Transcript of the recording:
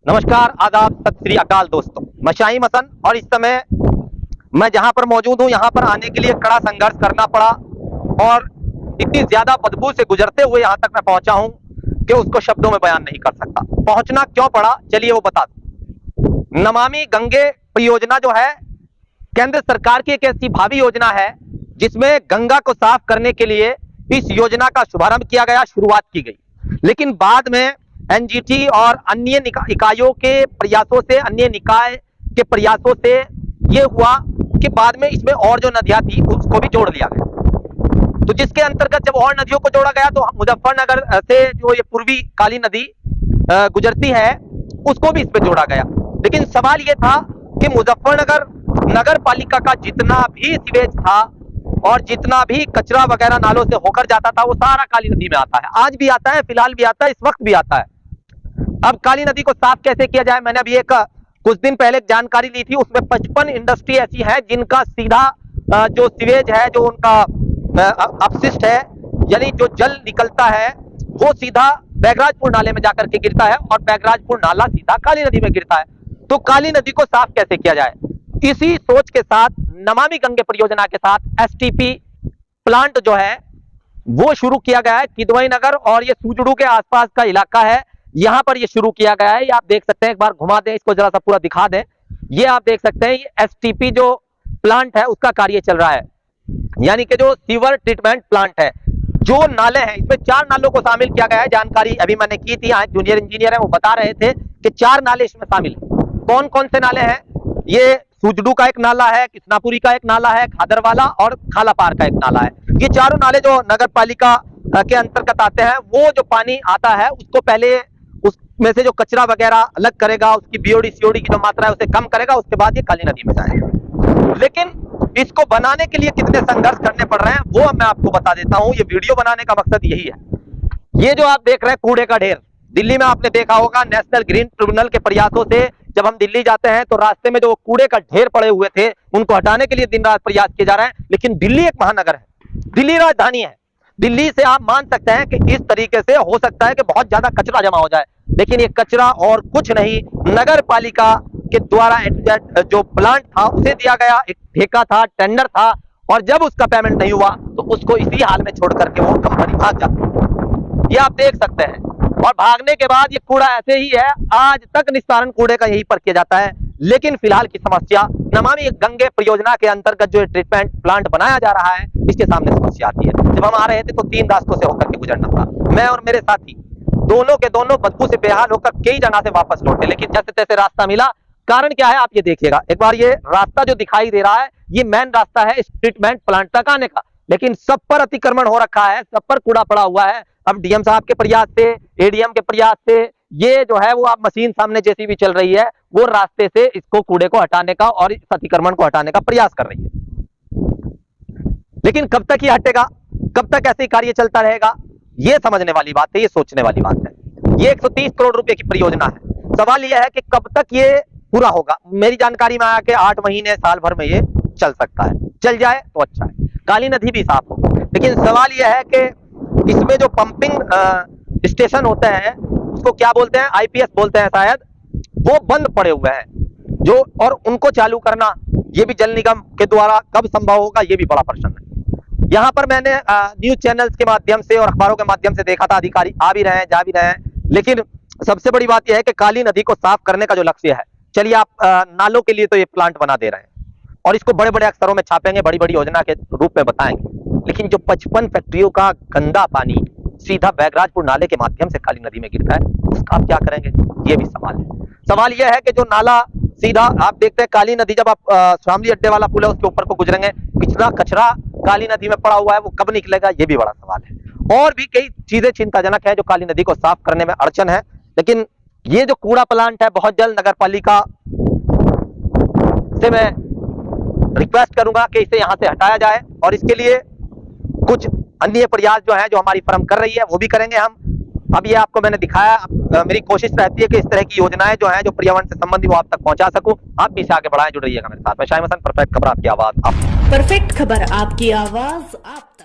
नमस्कार, आदाब, सत श्री अकाल दोस्तों। मैं शाहीम हसन और इस समय मैं जहां पर मौजूद हूं, यहां पर आने के लिए कड़ा संघर्ष करना पड़ा और इतनी ज्यादा बदबू से गुजरते हुए यहां तक मैं पहुंचा हूं कि उसको शब्दों में बयान नहीं कर सकता। पहुंचना क्यों पड़ा, चलिए वो बता दूं। नमामि गंगे परियोजना जो है केंद्र सरकार की एक ऐसी भावी योजना है जिसमें गंगा को साफ करने के लिए इस योजना का शुभारंभ किया गया, शुरुआत की गई। लेकिन बाद में एनजीटी और अन्य इकाइयों के प्रयासों से, अन्य निकाय के प्रयासों से यह हुआ कि बाद में इसमें और जो नदियां थी उसको भी जोड़ लिया गया। तो जिसके अंतर्गत जब और नदियों को जोड़ा गया तो मुजफ्फरनगर से जो ये पूर्वी काली नदी गुजरती है उसको भी इसमें जोड़ा गया। लेकिन सवाल यह था कि मुजफ्फरनगर नगर पालिका का जितना भी सीवेज था और जितना भी कचरा वगैरह नालों से होकर जाता था वो सारा काली नदी में आता है। आज भी आता है, फिलहाल भी आता है, इस वक्त भी आता है। अब काली नदी को साफ कैसे किया जाए, मैंने अभी कुछ दिन पहले जानकारी ली थी। उसमें 55 इंडस्ट्री ऐसी है जिनका सीधा जो सीवेज है, जो उनका अपशिष्ट है, यानी जो जल निकलता है वो सीधा बैगराजपुर नाले में जाकर के गिरता है और बैगराजपुर नाला सीधा काली नदी में गिरता है। तो काली नदी को साफ कैसे किया जाए, इसी सोच के साथ नमामि गंगे परियोजना के साथ एसटीपी प्लांट जो है वो शुरू किया गया है। किदवई नगर और ये सुजड़ू के आसपास का इलाका है, यहां पर ये शुरू किया गया है। ये आप देख सकते हैं, एक बार घुमा दें इसको, जरा सा पूरा दिखा दें। ये आप देख सकते हैं, ये एसटीपी जो प्लांट है उसका कार्य चल रहा है, यानी कि जो सीवर ट्रीटमेंट प्लांट है। जो नाले हैं इसमें 4 नालों को शामिल किया गया है। जानकारी अभी मैंने की थी, जूनियर इंजीनियर है वो बता रहे थे कि 4 नाले इसमें शामिल है। कौन कौन से नाले हैं? ये सुजड़ू का एक नाला है, कृष्णापुरी का एक नाला है, खादरवाला और खालापार का एक नाला है। ये चारों नाले जो नगर पालिका के अंतर्गत आते हैं, वो जो पानी आता है उसको पहले उसमें से जो कचरा वगैरह अलग करेगा, उसकी बीओडी सीओडी की जो मात्रा है उसे कम करेगा, उसके बाद ये काली नदी में जाएगा। लेकिन इसको बनाने के लिए कितने संघर्ष करने पड़ रहे हैं वो मैं आपको बता देता हूं। ये वीडियो बनाने का मकसद यही है। ये जो आप देख रहे हैं कूड़े का ढेर, दिल्ली में आपने देखा होगा नेशनल ग्रीन ट्रिब्यूनल के प्रयासों से जब हम दिल्ली जाते हैं तो रास्ते में जो कूड़े का ढेर पड़े हुए थे उनको हटाने के लिए दिन रात प्रयास किए जा रहे हैं। लेकिन दिल्ली एक महानगर है, दिल्ली राजधानी है। दिल्ली से आप मान सकते हैं कि इस तरीके से हो सकता है कि बहुत ज्यादा कचरा जमा हो जाए, लेकिन ये कचरा और कुछ नहीं, नगर पालिका के द्वारा जो प्लांट था उसे दिया गया, एक ठेका था, टेंडर था, और जब उसका पेमेंट नहीं हुआ तो उसको इसी हाल में छोड़ करके वो कंपनी भाग जाती है। ये आप देख सकते हैं। और भागने के बाद ये कूड़ा ऐसे ही है, आज तक निस्तारण कूड़े का यही पर किया जाता है। लेकिन फिलहाल की समस्या नमामि गंगे परियोजना के अंतर्गत जो ट्रीटमेंट प्लांट बनाया जा रहा है इसके सामने समस्या आती है। जब हम आ रहे थे तो 3 रास्तों से होकर के गुजरना था। मैं और मेरे साथी दोनों के दोनों बदबू से बेहाल होकर कई जगह से वापस लौटे, लेकिन जैसे तैसे रास्ता मिला। कारण क्या है आप ये देखिएगा एक बार। ये रास्ता जो दिखाई दे रहा है ये मेन रास्ता है इस ट्रीटमेंट प्लांट तक आने का, लेकिन सब पर अतिक्रमण हो रखा है, सब पर कूड़ा पड़ा हुआ है। अब डीएम साहब के प्रयास से, एडीएम के प्रयास से, ये जो है वो आप मशीन सामने जैसी भी चल रही है वो रास्ते से इसको कूड़े को हटाने का और इस अतिक्रमण को हटाने का प्रयास कर रही है। लेकिन कब तक ये हटेगा, कब तक ऐसे ही कार्य चलता रहेगा, ये समझने वाली बात है, ये सोचने वाली बात है। ये 130 करोड़ रुपए की परियोजना है। सवाल यह है कि कब तक ये पूरा होगा। मेरी जानकारी में आया कि 8 महीने, साल भर में ये चल सकता है। चल जाए तो अच्छा है, काली नदी भी साफ हो। लेकिन सवाल यह है कि इसमें जो पंपिंग स्टेशन होते हैं उसको क्या बोलते हैं, आईपीएस बोलते हैं शायद, वो बंद पड़े हुए हैं जो, और उनको चालू करना ये भी जल निगम के द्वारा कब संभव होगा ये भी बड़ा प्रश्न है। यहाँ पर मैंने न्यूज चैनल्स के माध्यम से और अखबारों के माध्यम से देखा था, अधिकारी आ भी रहे हैं, जा भी रहे हैं। लेकिन सबसे बड़ी बात यह है कि काली नदी को साफ करने का जो लक्ष्य है, चलिए आप नालों के लिए तो ये प्लांट बना दे रहे हैं और इसको बड़े बड़े अक्षरों में छापेंगे, बड़ी बड़ी योजना के रूप में बताएंगे, लेकिन जो 55 फैक्ट्रियों का गंदा पानी सीधा बैगराजपुर नाले के माध्यम से काली नदी में गिरता है उसका आप क्या करेंगे, ये भी सवाल है। सवाल यह है कि जो नाला सीधा आप देखते हैं काली नदी, जब आप शामली अड्डे वाला पुल है उसके ऊपर को गुजरेंगे, कितना कचरा काली नदी में पड़ा हुआ है, वो कब निकलेगा ये भी बड़ा सवाल है। और भी कई चीजें चिंताजनक है जो काली नदी को साफ करने में अड़चन है। लेकिन ये जो कूड़ा प्लांट है बहुत जल्द नगर पालिका से मैं रिक्वेस्ट करूंगा कि इसे यहां से हटाया जाए, और इसके लिए कुछ अन्य प्रयास जो है जो हमारी फर्म कर रही है वो भी करेंगे हम। अब ये आपको मैंने दिखाया, मेरी कोशिश रहती है कि इस तरह की योजनाएं जो है जो पर्यावरण से संबंधित वो आप तक पहुंचा सकूं। आप भी इसे आगे बढ़ाएं, जुड़ रहिएगा मेरे साथ। मैं शाहीम हसन, परफेक्ट खबर आपकी आवाज। परफेक्ट खबर आपकी आवाज आप